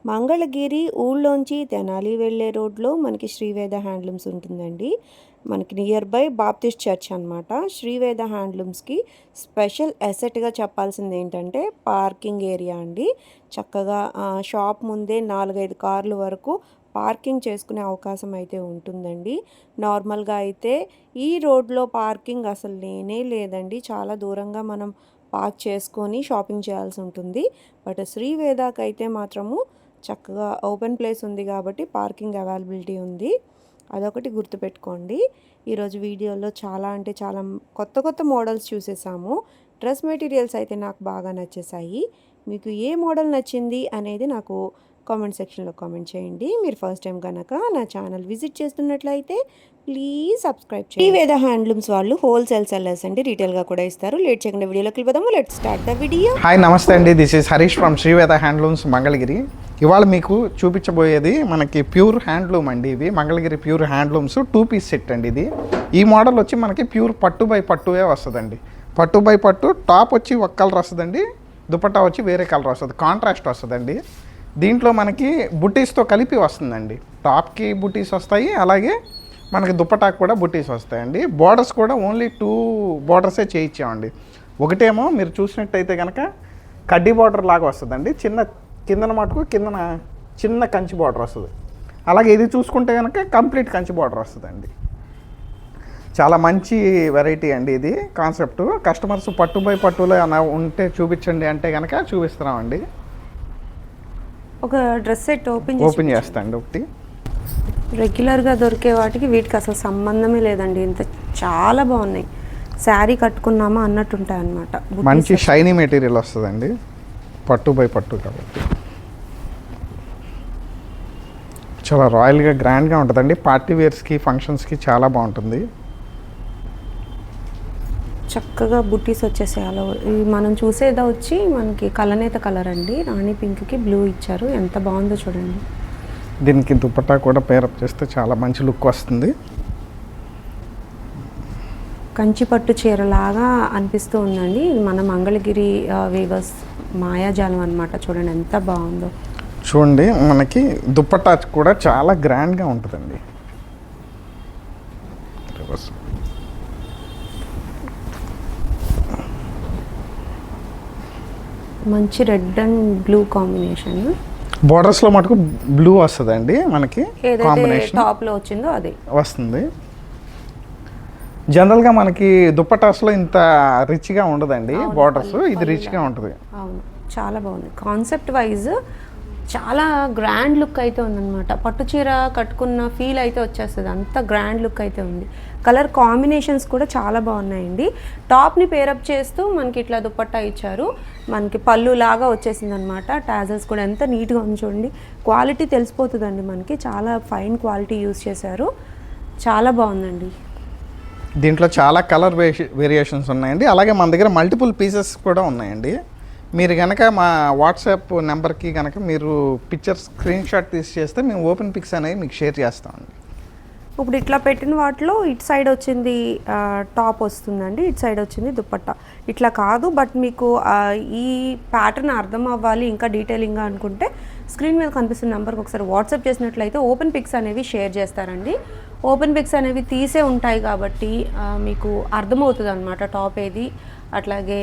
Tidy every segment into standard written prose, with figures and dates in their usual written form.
మంగళగిరి ఊళ్ళోంచి తెనాలి వెళ్ళే రోడ్లో మనకి శ్రీవేద హ్యాండ్లూమ్స్ ఉంటుందండి. మనకి నియర్ బై బాప్టిస్ట్ చర్చ్ అనమాట. శ్రీవేద హ్యాండ్లూమ్స్కి స్పెషల్ అసెట్గా చెప్పాల్సింది ఏంటంటే పార్కింగ్ ఏరియా అండి. చక్కగా షాప్ ముందే 4-5 కార్లు వరకు పార్కింగ్ చేసుకునే అవకాశం అయితే ఉంటుందండి. నార్మల్గా అయితే ఈ రోడ్లో పార్కింగ్ అసలు లేనే లేదండి. చాలా దూరంగా మనం పార్క్ చేసుకొని షాపింగ్ చేయాల్సి ఉంటుంది. బట్ శ్రీవేదకి అయితే మాత్రము చక్కగా ఓపెన్ ప్లేస్ ఉంది కాబట్టి పార్కింగ్ అవైలబిలిటీ ఉంది. అదొకటి గుర్తుపెట్టుకోండి. ఈరోజు వీడియోలో చాలా అంటే చాలా కొత్త మోడల్స్ చూసేసాము. డ్రెస్ మెటీరియల్స్ అయితే నాకు బాగా నచ్చేసాయి. మీకు ఏ మోడల్ నచ్చింది అనేది నాకు కామెంట్ సెక్షన్లో కామెంట్ చేయండి. మీరు ఫస్ట్ టైం కనుక నా ఛానల్ విజిట్ చేస్తున్నట్లయితే ప్లీజ్ సబ్స్క్రైబ్ చేయండి. శ్రీవేద హ్యాండ్లూమ్స్ వాళ్ళు హోల్సేల్ సెల్లర్స్ అండి, రీటైల్గా కూడా ఇస్తారు. లేట్ చేయకుండా వీడియోలోకి వెళ్దాము. Let's start the video. Hi, నమస్తే అండి. This is Harish from Sriveda handlooms Mangalagiri. ఇవాళ మీకు చూపించబోయేది మనకి ప్యూర్ హ్యాండ్లూమ్ అండి. ఇవి Mangalagiri pure handlooms 2 piece set అండి. ఇది ఈ మోడల్ వచ్చి మనకి ప్యూర్ పట్టు బై పట్టువే వస్తుందండి. పట్టు బై పట్టు టాప్ వచ్చి ఒక కలర్ వస్తుందండి, దుపట్టా వచ్చి వేరే కలర్ వస్తుంది, కాంట్రాస్ట్ వస్తుందండి. దీంట్లో మనకి బుటీస్తో కలిపి వస్తుందండి. టాప్కి బుటీస్ వస్తాయి, అలాగే మనకి దుపట్టాకి కూడా బుటీస్ వస్తాయండి. బార్డర్స్ కూడా ఓన్లీ 2 బార్డర్సే చేయించామండి. ఒకటేమో మీరు చూసినట్టయితే కనుక కడ్డీ బార్డర్ లాగా వస్తుందండి, కిందన మటుకు కిందన చిన్న కంచి బార్డర్ వస్తుంది. అలాగే ఇది చూసుకుంటే కనుక కంప్లీట్ కంచి బార్డర్ వస్తుందండి. చాలా మంచి వెరైటీ అండి ఇది కాన్సెప్ట్. కస్టమర్స్ పట్టు బై పట్టులో ఉంటే చూపించండి అంటే కనుక చూపిస్తున్నామండి. ఒక డ్రెస్ సెట్ ఓపెన్ చేస్తాండి. ఒకటి రెగ్యులర్గా దొరికే వాటికి వీటికి అసలు సంబంధమే లేదండి. ఇంత చాలా బాగున్నాయి. శారీ కట్టుకున్నామా అన్నట్టు ఉంటాయి అన్నమాట. మంచి షైనీ మెటీరియల్ వస్తుందండి, పట్టు బై పట్టు కాబట్టి చాలా రాయల్గా గ్రాండ్గా ఉంటుందండి. పార్టీ వేర్స్కి ఫంక్షన్స్కి చాలా బాగుంటుంది. చక్కగా బుట్టీస్ వచ్చేసాయి. అలా మనం చూసేదా వచ్చి మనకి కలనేత కలర్ అండి. రాణి పింక్కి బ్లూ ఇచ్చారు. ఎంత బాగుందో చూడండి. దీనికి దుపట్టా కూడా పేరప్ చేస్తే చాలా మంచి లుక్ వస్తుంది. కంచి పట్టు చీరలాగా అనిపిస్తూ ఉందండి. ఇది మన మంగళగిరి వీవర్స్ మాయాజాలం అనమాట. చూడండి ఎంత బాగుందో. చూడండి, మనకి దుపట్టా కూడా చాలా గ్రాండ్గా ఉంటుందండి. మంచి రెడ్ అండ్ బ్లూ కాంబినేషన్. బోర్డర్స్లో మటుకు బ్లూ వస్తుందండి. మనకి కాంబినేషన్ టాప్లో వచ్చిందో అది వస్తుంది. జనరల్గా మనకి దుపట్టాస్లో ఇంత రిచ్గా ఉండదండి బోర్డర్స్. ఇది రిచ్గా ఉంటుంది. అవును, చాలా బాగుంది. కాన్సెప్ట్ వైజ్ చాలా గ్రాండ్ లుక్ అయితే ఉందన్నమాట. పట్టు చీర కట్టుకున్న ఫీల్ అయితే వచ్చేస్తుంది. అంత గ్రాండ్ లుక్ అయితే ఉంది. కలర్ కాంబినేషన్స్ కూడా చాలా బాగున్నాయండి. టాప్ని పేరప్ చేస్తూ మనకి ఇట్లా దుపట్టా ఇచ్చారు. మనకి పళ్ళు లాగా వచ్చేసింది అనమాట. టాజల్స్ కూడా ఎంత నీట్గా ఉంది చూడండి. క్వాలిటీ తెలిసిపోతుందండి మనకి. చాలా ఫైన్ క్వాలిటీ యూజ్ చేశారు. చాలా బాగుందండి. దీంట్లో చాలా కలర్ వేరియేషన్స్ ఉన్నాయండి. అలాగే మన దగ్గర మల్టిపుల్ పీసెస్ కూడా ఉన్నాయండి. మీరు కనుక మా వాట్సాప్ నెంబర్కి కనుక మీరు పిక్చర్ స్క్రీన్ షాట్ తీసి చేస్తే మేము ఓపెన్ పిక్స్ అనేవి మీకు షేర్ చేస్తామండి. ఇప్పుడు ఇట్లా పెట్టిన వాటిలో ఇటు సైడ్ వచ్చింది టాప్ వస్తుందండి, ఇటు సైడ్ వచ్చింది దుపట్టా. ఇట్లా కాదు, బట్ మీకు ఈ ప్యాటర్న్ అర్థం అవ్వాలి ఇంకా డీటెయిలింగ్గా అనుకుంటే స్క్రీన్ మీద కనిపిస్తున్న నెంబర్కి ఒకసారి వాట్సాప్ చేసినట్లయితే ఓపెన్ పిక్స్ అనేవి షేర్ చేస్తారండి. ఓపెన్ పిక్స్ అనేవి తీసే ఉంటాయి కాబట్టి మీకు అర్థమవుతుంది అనమాట టాప్ ఏది, అట్లాగే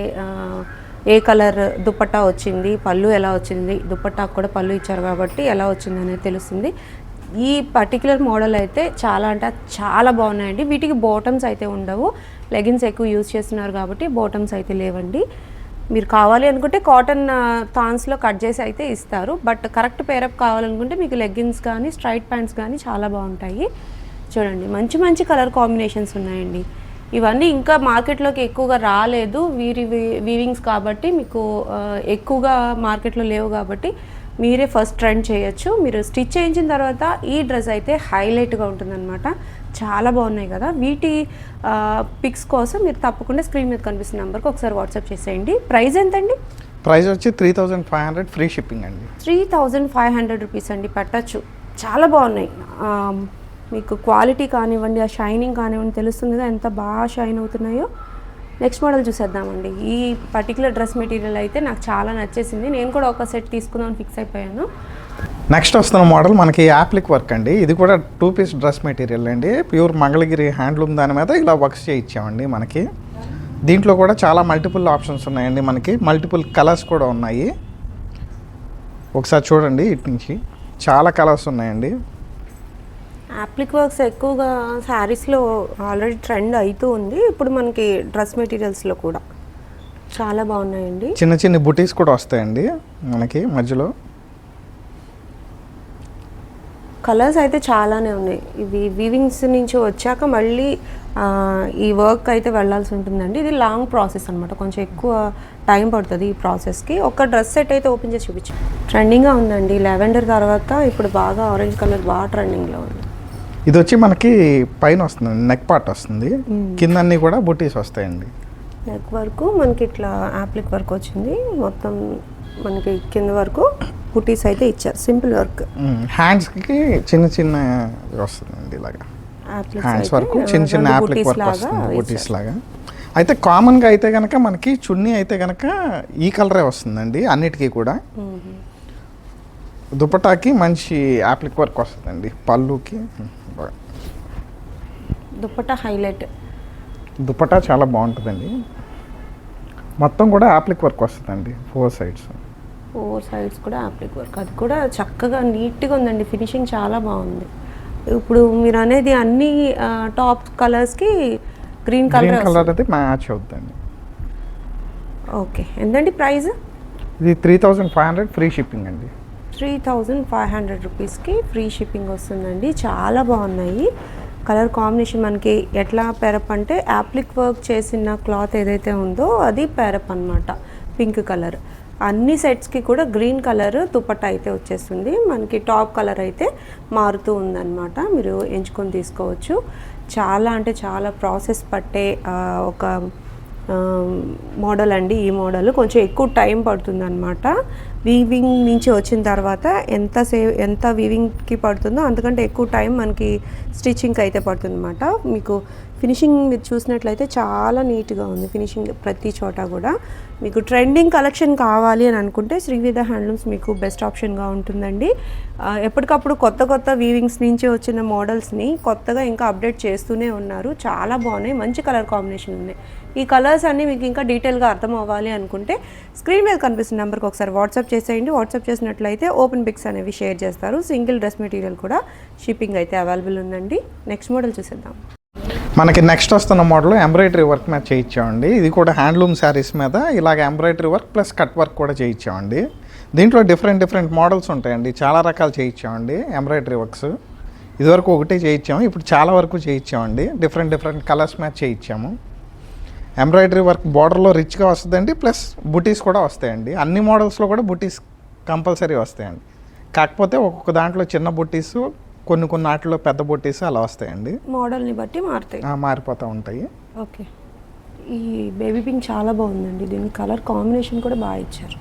ఏ కలర్ దుపట్టా వచ్చింది, పళ్ళు ఎలా వచ్చింది, దుపట్టాకు కూడా పళ్ళు ఇచ్చారు కాబట్టి ఎలా వచ్చింది అనేది తెలుస్తుంది. ఈ పర్టికులర్ మోడల్ అయితే చాలా అంటే చాలా బాగున్నాయండి. వీటికి బాటమ్స్ అయితే ఉండవు. లెగిన్స్ ఎక్కువ యూజ్ చేస్తున్నారు కాబట్టి బాటమ్స్ అయితే లేవండి. మీరు కావాలి అనుకుంటే కాటన్ థాన్స్లో కట్ చేసి అయితే ఇస్తారు. బట్ కరెక్ట్ పేరప్ కావాలనుకుంటే మీకు లెగ్గిన్స్ కానీ స్ట్రైట్ ప్యాంట్స్ కానీ చాలా బాగుంటాయి. చూడండి, మంచి మంచి కలర్ కాంబినేషన్స్ ఉన్నాయండి. ఇవన్నీ ఇంకా మార్కెట్లోకి ఎక్కువగా రాలేదు. వీవింగ్స్ కాబట్టి మీకు ఎక్కువగా మార్కెట్లో లేవు కాబట్టి మీరే ఫస్ట్ ట్రెండ్ చేయొచ్చు. మీరు స్టిచ్ చేయించిన తర్వాత ఈ డ్రెస్ అయితే హైలైట్గా ఉంటుందన్నమాట. చాలా బాగున్నాయి కదా. వీటి పిక్స్ కోసం మీరు తప్పకుండా స్క్రీన్ మీద కనిపిస్తున్న నెంబర్కి ఒకసారి వాట్సాప్ చేసేయండి. ప్రైస్ ఎంతండి? ప్రైస్ వచ్చి 3500 ఫ్రీ షిప్పింగ్ అండి. 3500 రూపీస్ అండి. పెట్టచ్చు. చాలా బాగున్నాయి. మీకు క్వాలిటీ కానివ్వండి, ఆ షైనింగ్ కానివ్వండి తెలుస్తుంది కదా ఎంత బాగా షైన్ అవుతున్నాయో. నెక్స్ట్ మోడల్ చూసేద్దామండి. ఈ పర్టికులర్ డ్రెస్ మెటీరియల్ అయితే నాకు చాలా నచ్చేసింది. నేను కూడా ఒక సెట్ తీసుకుందామని ఫిక్స్ అయిపోయాను. నెక్స్ట్ వస్తున్న మోడల్ మనకి యాప్లిక్ వర్క్ అండి. ఇది కూడా 2 పీస్ డ్రెస్ మెటీరియల్ అండి. ప్యూర్ మంగళగిరి హ్యాండ్లూమ్ దాని మీద ఇలా వర్క్స్ చేయించామండి మనకి. దీంట్లో కూడా చాలా మల్టిపుల్ ఆప్షన్స్ ఉన్నాయండి, మనకి మల్టిపుల్ కలర్స్ కూడా ఉన్నాయి. ఒకసారి చూడండి, ఇటు నుంచి చాలా కలర్స్ ఉన్నాయండి. యాప్లిక్ వర్క్స్ ఎక్కువగా శారీస్లో ఆల్రెడీ ట్రెండ్ అవుతూ ఉంది. ఇప్పుడు మనకి డ్రెస్ మెటీరియల్స్లో కూడా చాలా బాగున్నాయండి. చిన్న చిన్న బుటీస్ కూడా వస్తాయండి మనకి మధ్యలో. కలర్స్ అయితే చాలానే ఉన్నాయి. ఇవి వీవింగ్స్ నుంచి వచ్చాక మళ్ళీ ఈ వర్క్ అయితే వెళ్ళాల్సి ఉంటుందండి. ఇది లాంగ్ ప్రాసెస్ అనమాట, కొంచెం ఎక్కువ టైం పడుతుంది ఈ ప్రాసెస్కి. ఒక డ్రెస్ సెట్ అయితే ఓపెన్ చేసి చూపించాం. ట్రెండింగ్గా ఉందండి. లెవెండర్ తర్వాత ఇప్పుడు బాగా ఆరెంజ్ కలర్ బాగా ట్రెండింగ్లో ఉంది. ఇది వచ్చి మనకి పైన వస్తుంది, నెక్ పార్ట్ వస్తుంది, కింద అన్నీ కూడా బుటీస్ వస్తాయండి. నెక్ వరకు మనకి ఇట్లా యాప్లిక్ వర్క్ వచ్చింది, మొత్తం మనకి కింద వరకు బుటీస్ అయితే ఇచ్చారు. Simple work. హ్యాండ్స్కి చిన్న చిన్న వస్తుందండి ఇలాగా. హ్యాండ్స్ వరకు చిన్న చిన్న యాప్లిక్ వర్క్ వస్తుంది, బుటీస్ లాగా. అయితే కామన్గా అయితే కనుక మనకి చున్నీ అయితే కనుక ఈ కలరే వస్తుందండి అన్నిటికీ కూడా. దుపటాకి మంచి యాప్లిక్ వర్క్ వస్తుందండి. పళ్ళుకి దుపట్టా హైలైట్. దుపట్టా చాలా బాగుంటుందండి. మొత్తం కూడా యాప్లిక్ వర్క్ వస్తుందండి 4 సైడ్స్. 4 సైడ్స్ కూడా యాప్లిక్ వర్క్. అది కూడా చక్కగా నీట్గా ఉందండి. ఫినిషింగ్ చాలా బాగుంది. ఇప్పుడు మీరు అనేది అన్ని టాప్ కలర్స్కి గ్రీన్ కలర్ అయితే మ్యాచ్ అవుతుందండి. ఓకే, ఎంతండి ప్రైస్? ఇది 3500 ఫ్రీ షిప్పింగ్ అండి. 3500 రూపీస్కి ఫ్రీ షిప్పింగ్ వస్తుందండి. చాలా బాగున్నాయి. కలర్ కాంబినేషన్ మనకి ఎట్లా పేరప్ అంటే యాప్లిక్ వర్క్ చేసిన క్లాత్ ఏదైతే ఉందో అది పేరప్ అనమాట, పింక్ కలర్. అన్ని సెట్స్కి కూడా గ్రీన్ కలర్ దుపట్టా అయితే వచ్చేస్తుంది. మనకి టాప్ కలర్ అయితే మారుతూ ఉందన్నమాట, మీరు ఎంచుకొని తీసుకోవచ్చు. చాలా అంటే చాలా ప్రాసెస్ పట్టే ఒక మోడల్ అండి. ఈ మోడల్ కొంచెం ఎక్కువ టైం పడుతుంది అనమాట. వీవింగ్ నుంచి వచ్చిన తర్వాత ఎంత వీవింగ్కి పడుతుందో అంతకంటే ఎక్కువ టైం మనకి స్టిచ్చింగ్కి అయితే పడుతుంది అనమాట. మీకు ఫినిషింగ్ మీరు చూసినట్లయితే చాలా నీట్గా ఉంది ఫినిషింగ్ ప్రతి చోట కూడా. మీకు ట్రెండింగ్ కలెక్షన్ కావాలి అని అనుకుంటే శ్రీవేద హ్యాండ్లూమ్స్ మీకు బెస్ట్ ఆప్షన్గా ఉంటుందండి. ఎప్పటికప్పుడు కొత్త వీవింగ్స్ నుంచి వచ్చిన మోడల్స్ని కొత్తగా ఇంకా అప్డేట్ చేస్తూనే ఉన్నారు. చాలా బాగున్నాయి, మంచి కలర్ కాంబినేషన్ ఉన్నాయి. ఈ కలర్స్ అన్నీ మీకు ఇంకా డీటెయిల్గా అర్థం అవ్వాలి అనుకుంటే స్క్రీన్ మీద కనిపిస్తున్న నెంబర్కి ఒకసారి వాట్సాప్ చేసేయండి. వాట్సాప్ చేసినట్లయితే ఓపెన్ పిక్స్ అనేవి షేర్ చేస్తారు. సింగిల్ డ్రెస్ మెటీరియల్ కూడా షిప్పింగ్ అయితే అవైలబుల్ ఉందండి. నెక్స్ట్ మోడల్ చూసేద్దాం. మనకి నెక్స్ట్ వస్తున్న మోడల్ ఎంబ్రాయిడరీ వర్క్ మీద చేయించామండి. ఇది కూడా హ్యాండ్లూమ్ శారీస్ మీద ఇలాగ embroidery work plus cut work కూడా చేయించామండి. దీంట్లో డిఫరెంట్ మోడల్స్ ఉంటాయండి, చాలా రకాలు చేయించామండి ఎంబ్రాయిడరీ వర్క్స్. ఇదివరకు ఒకటే చేయించాము, ఇప్పుడు చాలా వరకు చేయించామండి. డిఫరెంట్ కలర్స్ మీద చేయించాము. ఎంబ్రాయిడరీ వర్క్ బార్డర్లో రిచ్గా వస్తుందండి, ప్లస్ బుటీస్ కూడా వస్తాయండి. అన్ని మోడల్స్లో కూడా బుటీస్ కంపల్సరీ వస్తాయండి. కాకపోతే ఒక్కొక్క దాంట్లో చిన్న బుటీస్, కొన్ని వాటిలో పెద్ద బుటీస్ అలా వస్తాయండి. మోడల్ని బట్టి మారిపోతూ ఉంటాయి. ఓకే, ఈ బేబీ పింక్ చాలా బాగుందండి. దీని కలర్ కాంబినేషన్ కూడా బాగా ఇచ్చారు.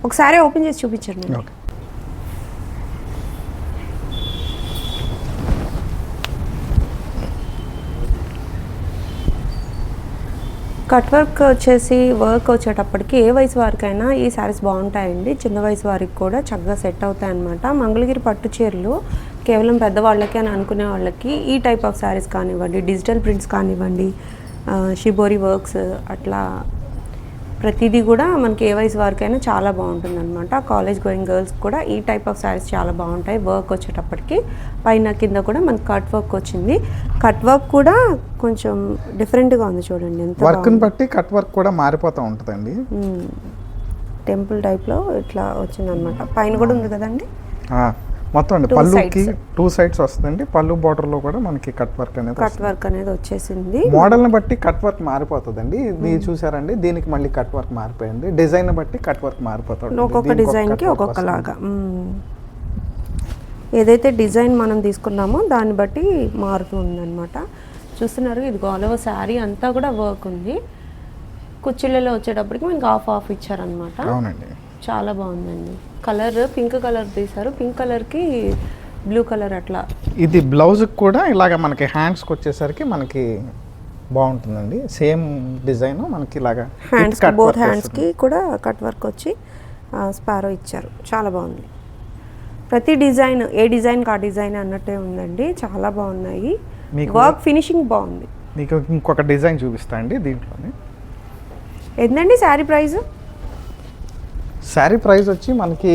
ఒకసారి ఓపెన్ చేసి చూపించండి. ఓకే, కట్ వర్క్ వచ్చేటప్పటికి ఏ వయసు వారికైనా ఈ శారీస్ బాగుంటాయండి. చిన్న వయసు వారికి కూడా చక్కగా సెట్ అవుతాయి అన్నమాట. మంగళగిరి పట్టు చీరలు కేవలం పెద్దవాళ్ళకి అని అనుకునే వాళ్ళకి ఈ టైప్ ఆఫ్ శారీస్ కానివ్వండి, డిజిటల్ ప్రింట్స్ కానివ్వండి, షిబోరి వర్క్స్, అట్లా ప్రతిదీ కూడా మనకి ఏ వయసు వారికైనా చాలా బాగుంటుంది అనమాట. కాలేజ్ గోయింగ్ గర్ల్స్ కూడా ఈ టైప్ ఆఫ్ శారీస్ చాలా బాగుంటాయి. వర్క్ వచ్చేటప్పటికి పైన కింద కూడా మనకి కట్ వర్క్ వచ్చింది. కట్ వర్క్ కూడా కొంచెం డిఫరెంట్గా ఉంది చూడండి. ఎంత వర్క్ని బట్టి కట్ వర్క్ కూడా మారిపోతూ ఉంటుందండి. టెంపుల్ టైప్లో ఇట్లా వచ్చింది అనమాట. పైన కూడా ఉంది కదండి మొత్తం అండి. పళ్ళుకి 2 సైడ్స్ వస్తుందండి. పళ్ళు బార్డర్లో కూడా మనకి కట్ వర్క్ అనేది వచ్చేసింది. మోడల్ని బట్టి కట్ వర్క్ మారిపోతుందండి. ఇది చూసారండి, దీనికి మళ్ళీ కట్ వర్క్ మారిపోయింది. డిజైన్ బట్టి కట్ వర్క్ మారిపోతుంది. ఒక్కొక్క డిజైన్కి ఒక్కొక్కలాగా ఏదైతే డిజైన్ మనం తీసుకున్నామో దాన్ని బట్టి మారుతుంది అనమాట. చూస్తున్నారు, ఇది గోలవ శారీ అంతా కూడా వర్క్ ఉంది. కుర్చీలలో వచ్చేటప్పటికి మనకి ఆఫ్ ఇచ్చారనమాట. అవునండి, చాలా బాగుందండి. కలర్ పింక్ కలర్ తీసారు, పింక్ కలర్కి బ్లూ కలర్ అట్లా. ఇది బ్లౌజ్కి కూడా ఇలాగ మనకి హ్యాండ్స్కి వచ్చేసరికి మనకి బాగుంటుందండి. సేమ్ డిజైన్ మనకి ఇలాగా బోత్ హ్యాండ్స్కి కూడా కట్ వర్క్ వచ్చి స్పారో ఇచ్చారు. చాలా బాగుంది. ప్రతి డిజైన్ ఏ డిజైన్కి ఆ డిజైన్ అన్నట్టే ఉందండి, చాలా బాగున్నాయి. మీకు వర్క్ ఫినిషింగ్ బాగుంది. మీకు ఇంకొక డిజైన్ చూపిస్తా అండి దీంట్లోనే. ఎంతండి శారీ ప్రైస్? శారీ ప్రైస్ వచ్చి మనకి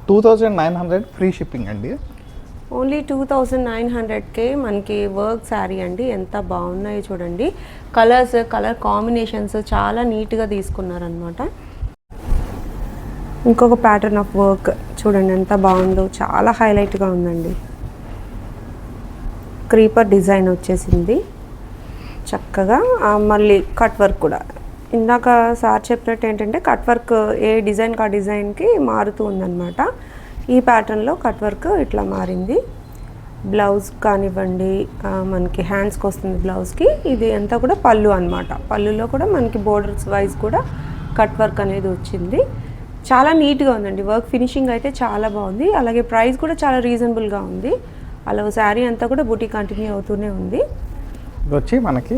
2900 ఫ్రీ షిప్పింగ్ అండి. ఓన్లీ 2900కే మనకి వర్క్ శారీ అండి. ఎంత బాగున్నాయో చూడండి. కలర్స్, కలర్ కాంబినేషన్స్ చాలా నీట్గా తీసుకున్నారనమాట. ఇంకొక ప్యాటర్న్ ఆఫ్ వర్క్ చూడండి ఎంత బాగుందో, చాలా హైలైట్గా ఉందండి. క్రీపర్ డిజైన్ వచ్చేసింది చక్కగా. మళ్ళీ కట్ వర్క్ కూడా ఇందాక సార్ చెప్పినట్టు ఏంటంటే కట్ వర్క్ ఏ డిజైన్కి ఆ డిజైన్కి మారుతూ ఉందన్నమాట. ఈ ప్యాటర్న్లో కట్ వర్క్ ఇట్లా మారింది. బ్లౌజ్ కానివ్వండి, మనకి హ్యాండ్స్కి వస్తుంది బ్లౌజ్కి. ఇది అంతా కూడా పళ్ళు అనమాట. పళ్ళులో కూడా మనకి బోర్డర్స్ వైజ్ కూడా కట్ వర్క్ అనేది వచ్చింది. చాలా నీట్గా ఉందండి. వర్క్ ఫినిషింగ్ అయితే చాలా బాగుంది. అలాగే ప్రైస్ కూడా చాలా రీజనబుల్గా ఉంది. అలా శారీ అంతా కూడా బూటీ కంటిన్యూ అవుతూనే ఉంది. ఇది వచ్చి మనకి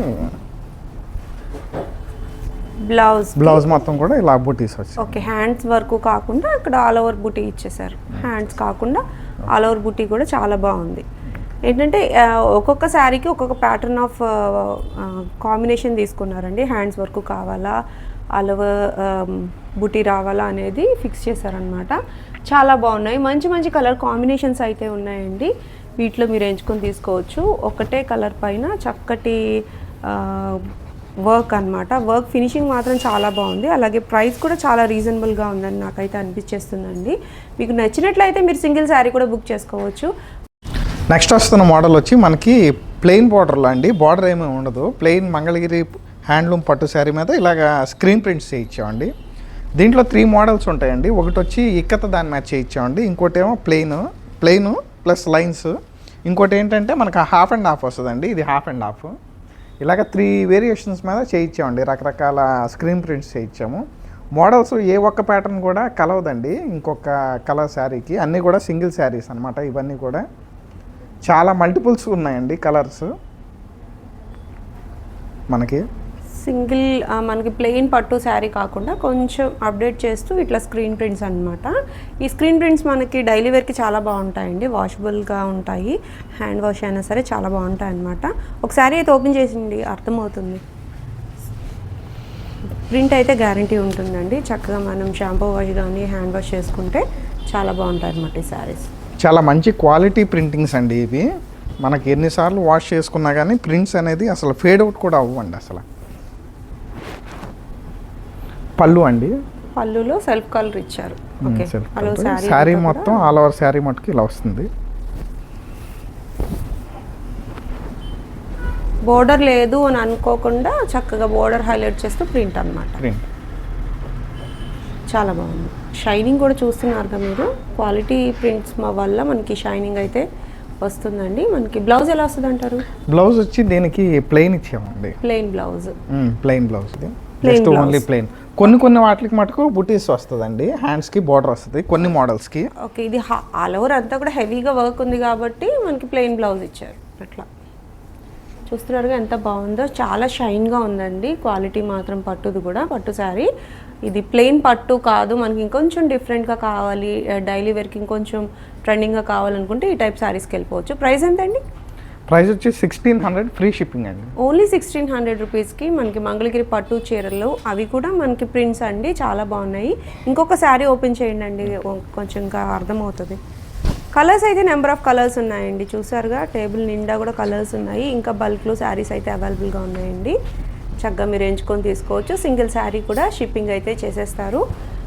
బ్లౌజ్ మొత్తం కూడా ఇలా బూటీస్ వచ్చాయి. ఓకే, హ్యాండ్స్ వర్క్ కాకుండా అక్కడ ఆల్ ఓవర్ బూటీ ఇచ్చేసారు. హ్యాండ్స్ కాకుండా ఆల్ ఓవర్ బూటీ కూడా చాలా బాగుంది. ఏంటంటే ఒక్కొక్క శారీకి ఒక్కొక్క ప్యాటర్న్ ఆఫ్ కాంబినేషన్ తీసుకున్నారండి. హ్యాండ్స్ వర్క్ కావాలా, ఆల్ ఓవర్ బూటీ రావాలా అనేది ఫిక్స్ చేశారనమాట. చాలా బాగున్నాయి. మంచి మంచి కలర్ కాంబినేషన్స్ అయితే ఉన్నాయండి. వీటిలో మీరు ఎంచుకొని తీసుకోవచ్చు. ఒకటే కలర్ పైన చక్కటి వర్క్ అనమాట. వర్క్ ఫినిషింగ్ మాత్రం చాలా బాగుంది. అలాగే ప్రైస్ కూడా చాలా రీజనబుల్గా ఉందని నాకైతే అనిపించేస్తుందండి. మీకు నచ్చినట్లయితే మీరు సింగిల్ శారీ కూడా బుక్ చేసుకోవచ్చు. నెక్స్ట్ వస్తున్న మోడల్ వచ్చి మనకి ప్లెయిన్ బార్డర్లో అండి. బార్డర్ ఏమీ ఉండదు. ప్లెయిన్ మంగళగిరి హ్యాండ్లూమ్ పట్టు శారీ మీద ఇలాగ స్క్రీన్ ప్రింట్స్ చేయించామండి. దీంట్లో 3 మోడల్స్ ఉంటాయండి. ఒకటి వచ్చి ఇక్కత దాని మ్యాచ్ చేయించామండి. ఇంకోటి ఏమో ప్లెయిన్ ప్లస్ లైన్స్. ఇంకోటి ఏంటంటే మనకు హాఫ్ అండ్ హాఫ్ వస్తుందండి. ఇది హాఫ్ అండ్ హాఫ్. ఇలాగ 3 వేరియేషన్స్ మీద చేయించామండి. రకరకాల స్క్రీన్ ప్రింట్స్ చేయించాము. మోడల్స్ ఏ ఒక్క ప్యాటర్న్ కూడా కలవదండి ఇంకొక కలర్ శారీకి. అన్నీ కూడా సింగిల్ శారీస్ అనమాట. ఇవన్నీ కూడా చాలా మల్టిపుల్స్ ఉన్నాయండి కలర్స్. మనకి ప్లెయిన్ పట్టు శారీ కాకుండా కొంచెం అప్డేట్ చేస్తూ ఇట్లా స్క్రీన్ ప్రింట్స్ అనమాట. ఈ స్క్రీన్ ప్రింట్స్ మనకి డైలీ వేర్కి చాలా బాగుంటాయండి. వాషబుల్గా ఉంటాయి. హ్యాండ్ వాష్ అయినా సరే చాలా బాగుంటాయి అనమాట. ఒక శారీ అయితే ఓపెన్ చేసింది అర్థమవుతుంది. ప్రింట్ అయితే గ్యారంటీ ఉంటుందండి. చక్కగా మనం షాంపూ వాష్ కానీ హ్యాండ్ వాష్ చేసుకుంటే చాలా బాగుంటాయి అనమాట ఈ శారీస్. చాలా మంచి క్వాలిటీ ప్రింటింగ్స్ అండి ఇవి. మనకి ఎన్నిసార్లు వాష్ చేసుకున్నా కానీ ప్రింట్స్ అనేది అసలు ఫేడ్ అవుట్ కూడా అవ్వండి అసలు. పళ్ళు అండి, పళ్ళులో సెల్ఫ్ కలర్ ఇచ్చారు. ఓకే, శారీ మొత్తం ఆల్ ఓవర్ శారీ మటుకు ఇలా వస్తుంది. బోర్డర్ లేదు అని అనుకోకుండా చక్కగా బోర్డర్ హైలైట్ చేస్తూ ప్రింట్ అనమాట. చాలా బాగుంది. షైనింగ్ కూడా చూస్తున్నారుగా మీరు. క్వాలిటీ ప్రింట్స్ వల్ల మనకి షైనింగ్ అయితే వస్తుందండి. మనకి బ్లౌజ్ ఎలా వస్తుంది అంటారు? బ్లౌజ్ వచ్చి దీనికి ప్లెయిన్ ఇచ్చామండి. Plain blouse just only plain. కొన్ని వాటికి మటుకు బుటీస్ వస్తుందండి. హ్యాండ్స్కి బార్డర్ వస్తుంది కొన్ని మోడల్స్కి. ఓకే, ఇది ఆల్ ఓవర్ అంతా కూడా హెవీగా వర్క్ ఉంది కాబట్టి మనకి ప్లెయిన్ బ్లౌజ్ ఇచ్చారు. అట్లా చూస్తున్నారుగా ఎంత బాగుందో. చాలా షైన్గా ఉందండి. క్వాలిటీ మాత్రం పట్టుది కూడా పట్టు శారీ. ఇది ప్లెయిన్ పట్టు కాదు, మనకి ఇంకొంచెం డిఫరెంట్గా కావాలి, డైలీ వేర్కి ఇంకొంచెం ట్రెండింగ్గా కావాలనుకుంటే ఈ టైప్ శారీస్కి వెళ్ళిపోవచ్చు. ప్రైస్ ఎంత అండి? ప్రైస్ వచ్చి 1600 ఫ్రీ షిప్పింగ్ అండి. ఓన్లీ 1600 రూపీస్కి మనకి మంగళగిరి పట్టు చీరలు, అవి కూడా మనకి ప్రింట్స్ అండి, చాలా బాగున్నాయి. ఇంకొక శారీ ఓపెన్ చేయండి అండి, కొంచెం ఇంకా అర్థమవుతుంది. కలర్స్ అయితే నెంబర్ ఆఫ్ కలర్స్ ఉన్నాయండి. చూసారుగా టేబుల్ నిండా కూడా కలర్స్ ఉన్నాయి. ఇంకా బల్క్లో శారీస్ అయితే అవైలబుల్గా ఉన్నాయండి. చక్కగా మీరు ఎంచుకొని తీసుకోవచ్చు. సింగిల్ శారీ కూడా షిప్పింగ్ అయితే చేసేస్తారు.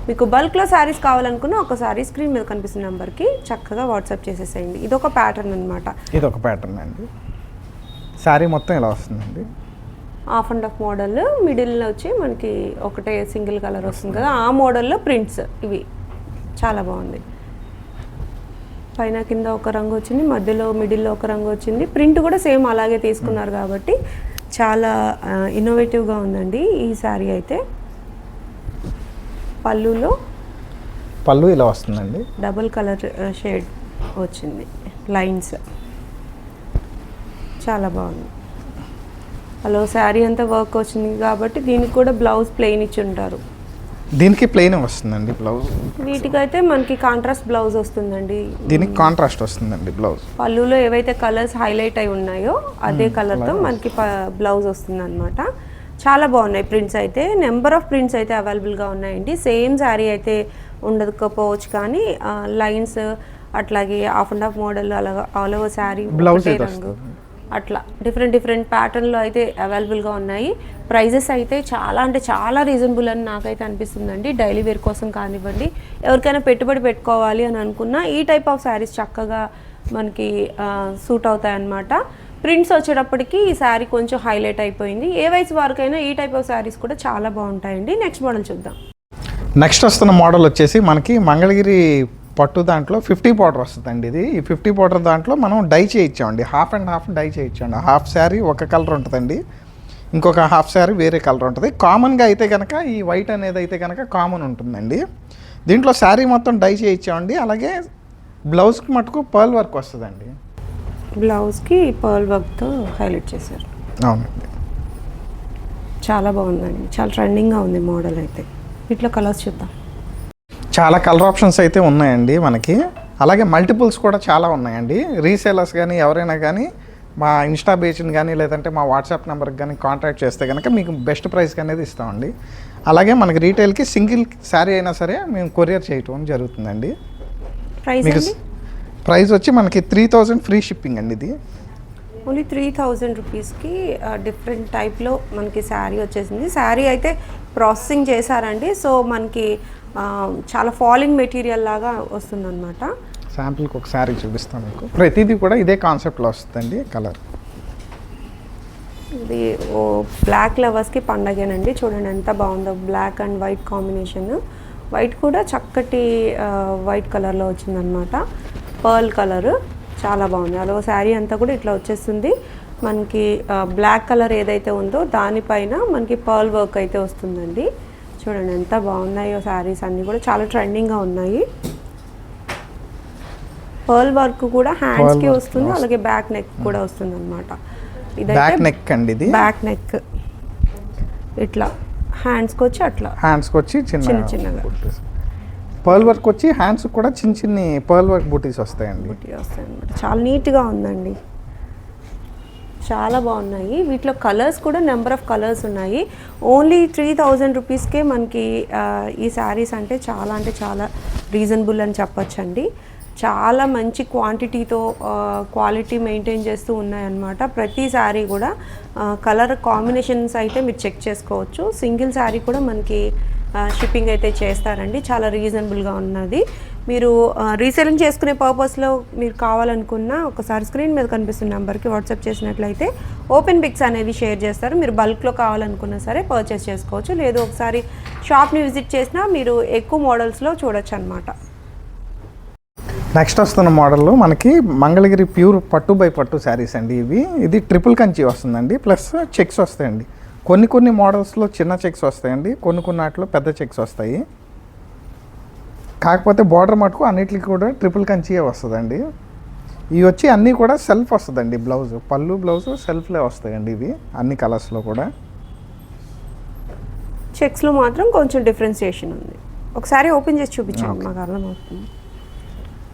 మీకు బల్క్లో శారీస్ కావాలనుకున్న ఒక శారీ స్క్రీన్ మీద కనిపిస్తున్న నెంబర్కి చక్కగా వాట్సాప్ చేసేసేయండి. ఇది ఒక ప్యాటర్న్ అనమాట. ఇది ఒక ప్యాటర్న్ అండి. శారీ మొత్తం ఇలా వస్తుందండి. హాఫ్ అండ్ హాఫ్ మోడల్, మిడిల్లో వచ్చి మనకి ఒకటే సింగిల్ కలర్ వస్తుంది కదా, ఆ మోడల్లో ప్రింట్స్ ఇవి చాలా బాగుంది. పైన కింద ఒక రంగు వచ్చింది, మధ్యలో మిడిల్లో ఒక రంగు వచ్చింది. ప్రింట్ కూడా సేమ్ అలాగే తీసుకున్నారు కాబట్టి చాలా ఇన్నోవేటివ్గా ఉందండి ఈ శారీ అయితే. పళ్ళు ఇలా వస్తుందండి. డబుల్ కలర్ షేడ్ వచ్చింది, లైన్స్ చాలా బాగుంది. అలా శారీ అంతా వర్క్ వచ్చింది కాబట్టి దీనికి కూడా బ్లౌజ్ ప్లెయిన్ ఇచ్చి ఉంటారు. దీనికి ప్లెయిన్ వస్తుందండి బ్లౌజ్. వీటికైతే మనకి కాంట్రాస్ట్ బ్లౌజ్ వస్తుందండి. దీనికి కాంట్రాస్ట్ వస్తుందండి బ్లౌజ్. పళ్ళులో ఏవైతే కలర్స్ హైలైట్ అయి ఉన్నాయో అదే కలర్తో మనకి బ్లౌజ్ వస్తుంది అనమాట. చాలా బాగున్నాయి ప్రింట్స్ అయితే. నెంబర్ ఆఫ్ ప్రింట్స్ అయితే అవైలబుల్గా ఉన్నాయండి. సేమ్ శారీ అయితే ఉండకపోవచ్చు కానీ లైన్స్ అట్లాగే హాఫ్ అండ్ హాఫ్ మోడల్ అలాగా ఆల్ ఓవర్ శారీ బ్లౌజ్ రంగు అట్లా డిఫరెంట్ ప్యాటర్న్లో అయితే అవైలబుల్గా ఉన్నాయి. ప్రైజెస్ అయితే చాలా అంటే చాలా రీజనబుల్ అని నాకైతే అనిపిస్తుందండి. డైలీ వేర్ కోసం కానివ్వండి, ఎవరికైనా పెట్టుబడి పెట్టుకోవాలి అని అనుకున్నా ఈ టైప్ ఆఫ్ శారీస్ చక్కగా మనకి సూట్ అవుతాయి అన్నమాట. ప్రింట్స్ వచ్చేటప్పటికి ఈ శారీ కొంచెం హైలైట్ అయిపోయింది. ఏ వయసు వారికైనా ఈ టైప్ ఆఫ్ శారీస్ కూడా చాలా బాగుంటాయండి. నెక్స్ట్ మోడల్ చూద్దాం. నెక్స్ట్ వస్తున్న మోడల్ వచ్చేసి మనకి మంగళగిరి పట్టు దాంట్లో 50 బార్డర్ వస్తుందండి. ఇది ఈ 50 బార్డర్ దాంట్లో మనం డై చేయించామండి. హాఫ్ అండ్ హాఫ్ డై చేయించామండి. హాఫ్ శారీ ఒక కలర్ ఉంటుందండి, ఇంకొక హాఫ్ శారీ వేరే కలర్ ఉంటుంది. కామన్గా అయితే కనుక ఈ వైట్ అనేది అయితే కనుక కామన్ ఉంటుందండి. దీంట్లో శారీ మొత్తం డై చేయించామండి. అలాగే బ్లౌజ్కి మటుకు పర్ల్ వర్క్ వస్తుందండి. బ్లౌజ్కి పర్ల్ వర్క్తో హైలైట్ చేశారు. అవునండి, చాలా బాగుందండి. చాలా ట్రెండింగ్గా ఉంది మోడల్ అయితే. వీటిలో కలర్స్ చూద్దాం. చాలా కలర్ ఆప్షన్స్ అయితే ఉన్నాయండి మనకి. అలాగే మల్టిపుల్స్ కూడా చాలా ఉన్నాయండి. రీసేలర్స్ కానీ ఎవరైనా కానీ మా ఇన్స్టా పేజ్ని కానీ లేదంటే మా వాట్సాప్ నెంబర్కి కానీ కాంటాక్ట్ చేస్తే కనుక మీకు బెస్ట్ ప్రైస్కి అనేది ఇస్తామండి. అలాగే మనకి రీటైల్కి సింగిల్ శారీ అయినా సరే మేము కొరియర్ చేయటం జరుగుతుందండి. మీకు ప్రైస్ వచ్చి మనకి 3000 ఫ్రీ షిప్పింగ్ అండి. ఇది ఓన్లీ 3000 రూపీస్కి డిఫరెంట్ టైప్లో మనకి శారీ వచ్చేసింది. శారీ అయితే ప్రాసెసింగ్ చేశారండి. సో మనకి చాలా ఫాలింగ్ మెటీరియల్ లాగా వస్తుందన్నమాట. శాంపుల్కి ఒక శారీ చూపిస్తాను మీకు. ప్రతిదీ కూడా ఇదే కాన్సెప్ట్లో వస్తుందండి. కలర్ ఇది బ్లాక్ లవర్స్కి పండగేనండి. చూడండి ఎంత బాగుందో, black and white combination. White కూడా చక్కటి వైట్ కలర్లో వచ్చిందనమాట. పర్ల్ కలర్ చాలా బాగుంది. అలా శారీ అంతా కూడా ఇట్లా వచ్చేస్తుంది. మనకి బ్లాక్ కలర్ ఏదైతే ఉందో దానిపైన మనకి పర్ల్ వర్క్ అయితే వస్తుందండి. చూడండి ఎంత బాగున్నాయో శారీస్ అన్నీ కూడా చాలా ట్రెండింగ్గా ఉన్నాయి. పర్ల్ వర్క్ కూడా హ్యాండ్స్కి వస్తుంది, అలాగే బ్యాక్ నెక్ కూడా వస్తుంది అనమాట. బ్యాక్ నెక్ అండి. ఇది బ్యాక్ నెక్ ఇట్లా హ్యాండ్స్కి వచ్చి అట్లా హ్యాండ్స్కి వచ్చి చిన్నగా పర్ల్ వర్క్ వచ్చి హ్యాండ్స్ కూడా చిన్న పర్ల్ వర్క్ బూటీస్ వస్తాయండి. వస్తాయి అనమాట. చాలా నీట్గా ఉందండి. చాలా బాగున్నాయి. వీటిలో కలర్స్ కూడా నెంబర్ ఆఫ్ కలర్స్ ఉన్నాయి. ఓన్లీ 3000 రూపీస్కే మనకి ఈ శారీస్ అంటే చాలా రీజనబుల్ అని చెప్పొచ్చండి. చాలా మంచి క్వాంటిటీతో క్వాలిటీ మెయింటైన్ చేస్తూ ఉన్నాయన్నమాట. ప్రతి శారీ కూడా కలర్ కాంబినేషన్స్ అయితే మీరు చెక్ చేసుకోవచ్చు. సింగిల్ శారీ కూడా మనకి షిప్పింగ్ అయితే చేస్తారండి. చాలా రీజనబుల్గా ఉన్నది. మీరు రీసేలింగ్ చేసుకునే పర్పస్లో మీరు కావాలనుకున్న ఒకసారి స్క్రీన్ మీద కనిపిస్తున్న నెంబర్కి వాట్సాప్ చేసినట్లయితే ఓపెన్ పిక్స్ అనేవి షేర్ చేస్తారు. మీరు బల్క్లో కావాలనుకున్నా సరే పర్చేస్ చేసుకోవచ్చు. లేదు ఒకసారి షాప్ని విజిట్ చేసినా మీరు ఎక్కువ మోడల్స్లో చూడొచ్చు అనమాట. నెక్స్ట్ వస్తున్న మోడల్లో మనకి మంగళగిరి ప్యూర్ పట్టు బై పట్టు శారీస్ అండి. ఇది ట్రిపుల్ కంచి వస్తుందండి, ప్లస్ చెక్స్ వస్తాయండి. కొన్ని మోడల్స్లో చిన్న చెక్స్ వస్తాయండి, కొన్ని వాటిలో పెద్ద చెక్స్ వస్తాయి. కాకపోతే బార్డర్ మటుకు అన్నిటికి కూడా ట్రిపుల్ కంచియే వస్తుందండి. ఇవి వచ్చి అన్నీ కూడా సెల్ఫ్ వస్తుందండి. బ్లౌజ్ పళ్ళు బ్లౌజ్ సెల్ఫ్లే వస్తాయండి. ఇవి అన్ని కలర్స్లో కూడా. చెక్స్లో మాత్రం కొంచెం డిఫరెన్సియేషన్ ఉంది. ఒకసారి ఓపెన్ చేసి చూపించండి, మాకు అర్థమవుతుంది.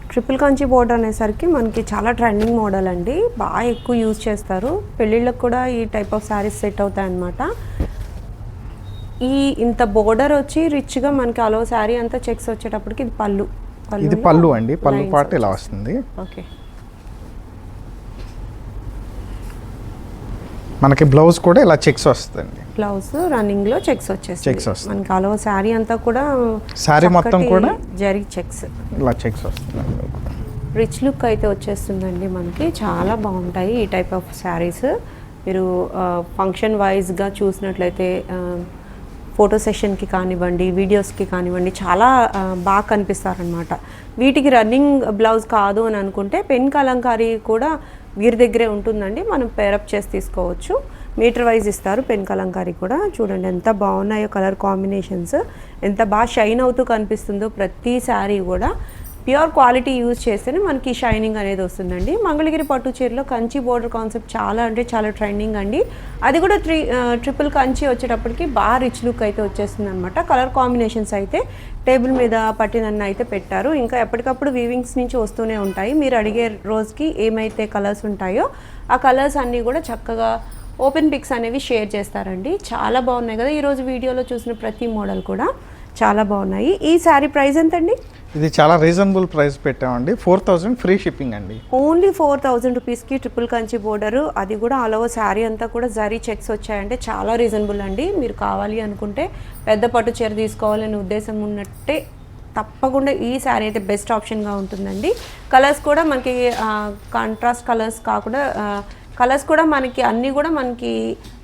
ట్రిపుల్ కంచి బోర్డర్ అనేసరికి మనకి చాలా ట్రెండింగ్ మోడల్ అండి. బాగా ఎక్కువ యూజ్ చేస్తారు. పెళ్ళిళ్ళకి కూడా ఈ టైప్ ఆఫ్ శారీస్ సెట్ అవుతాయి అన్నమాట. ఇంత బోర్డర్ వచ్చి రిచ్గా మనకి అలో శారీ అంతా చెక్స్ వచ్చేటప్పటికి ఇది పళ్ళు. ఇది పళ్ళు అండి. పళ్ళు పాటు ఇలా వస్తుంది. ఓకే. మనకి బ్లౌజ్ కూడా ఇలా చెక్స్ వస్తుందండి. బ్లౌజ్ రన్నింగ్ లో చెక్స్ వచ్చేస్తాయి. మనకి అలో శారీ అంతా కూడా శారీ మొత్తం కూడా జరీ చెక్స్ ఇలా చెక్స్ వస్తుంది. రిచ్ లుక్ అయితే వచ్చేస్తుందండి. మనకి చాలా బాగుంటాయి ఈ టైప్ ఆఫ్ శారీస్. మీరు ఫంక్షన్ వైజ్గా చూసినట్లయితే ఫోటో సెషన్కి కానివ్వండి, వీడియోస్కి కానివ్వండి చాలా బాగా కనిపిస్తారనమాట. వీటికి రన్నింగ్ బ్లౌజ్ కాదు అని అనుకుంటే పెన్ కలంకారీ కూడా వీరి దగ్గరే ఉంటుందండి. మనం పేరప్ చేసి తీసుకోవచ్చు. మీటర్ వైజ్ ఇస్తారు పెన్ కలంకారీ కూడా. చూడండి ఎంత బాగున్నాయో కలర్ కాంబినేషన్స్, ఎంత బాగా షైన్ అవుతూ కనిపిస్తుందో ప్రతి శారీ కూడా. ప్యూర్ క్వాలిటీ యూజ్ చేస్తేనే మనకి షైనింగ్ అనేది వస్తుందండి. మంగళగిరి పట్టు చీరలో కంచి బోర్డర్ కాన్సెప్ట్ చాలా అంటే చాలా ట్రెండింగ్ అండి. అది కూడా ట్రిపుల్ కంచి వచ్చేటప్పటికి బాగా రిచ్ లుక్ అయితే వచ్చేస్తుంది అనమాట. కలర్ కాంబినేషన్స్ అయితే టేబుల్ మీద పట్టినన్న అయితే పెట్టారు. ఇంకా ఎప్పటికప్పుడు వీవింగ్స్ నుంచి వస్తూనే ఉంటాయి. మీరు అడిగే రోజుకి ఏమైతే కలర్స్ ఉంటాయో ఆ కలర్స్ అన్నీ కూడా చక్కగా ఓపెన్ పిక్స్ అనేవి షేర్ చేస్తారండి. చాలా బాగున్నాయి కదా, ఈరోజు వీడియోలో చూసిన ప్రతి మోడల్ కూడా చాలా బాగున్నాయి. ఈ శారీ ప్రైస్ ఎంతండి? ఇది చాలా రీజనబుల్ ప్రైస్ పెట్టామండి. 4000 ఫ్రీ షిప్పింగ్ అండి. ఓన్లీ 4000 రూపీస్కి ట్రిపుల్ కంచి బోర్డరు, అది కూడా ఆల్ ఓవర్ శారీ అంతా కూడా జరీ చెక్స్ వచ్చాయంటే చాలా రీజనబుల్ అండి. మీరు కావాలి అనుకుంటే పెద్ద పట్టు చీర తీసుకోవాలనే ఉద్దేశం ఉన్నట్టే తప్పకుండా ఈ శారీ అయితే బెస్ట్ ఆప్షన్గా ఉంటుందండి. కలర్స్ కూడా మనకి కాంట్రాస్ట్ కలర్స్ కాకుండా కలర్స్ కూడా మనకి అన్నీ కూడా మనకి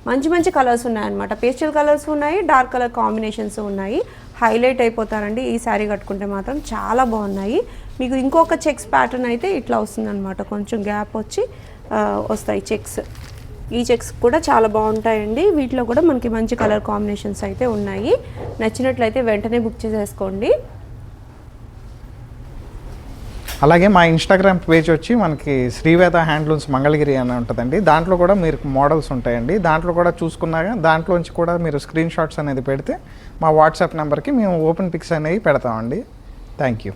మంచి మంచి కలర్స్ ఉన్నాయన్నమాట. పేస్టల్ కలర్స్ ఉన్నాయి, డార్క్ కలర్ కాంబినేషన్స్ ఉన్నాయి. హైలైట్ అయిపోతారండి ఈ శారీ కట్టుకుంటే మాత్రం. చాలా బాగున్నాయి. మీకు ఇంకొక చెక్స్ ప్యాటర్న్ అయితే ఇట్లా వస్తుందన్నమాట, కొంచెం గ్యాప్ వచ్చి వస్తాయి చెక్స్. ఈ చెక్స్ కూడా చాలా బాగుంటాయండి. వీటిలో కూడా మనకి మంచి కలర్ కాంబినేషన్స్ అయితే ఉన్నాయి. నచ్చినట్లయితే వెంటనే బుక్ చేసేసుకోండి. అలాగే మా ఇన్స్టాగ్రామ్ పేజ్ వచ్చి మనకి శ్రీవేద హ్యాండ్లూమ్స్ మంగళగిరి అని ఉంటుందండి. దాంట్లో కూడా మీరు మోడల్స్ ఉంటాయండి. దాంట్లో కూడా చూసుకున్నాక దాంట్లోంచి కూడా మీరు స్క్రీన్ షాట్స్ అనేది పెడితే మా వాట్సాప్ నెంబర్కి మేము ఓపెన్ పిక్స్ అనేవి పెడతామండి. Thank you.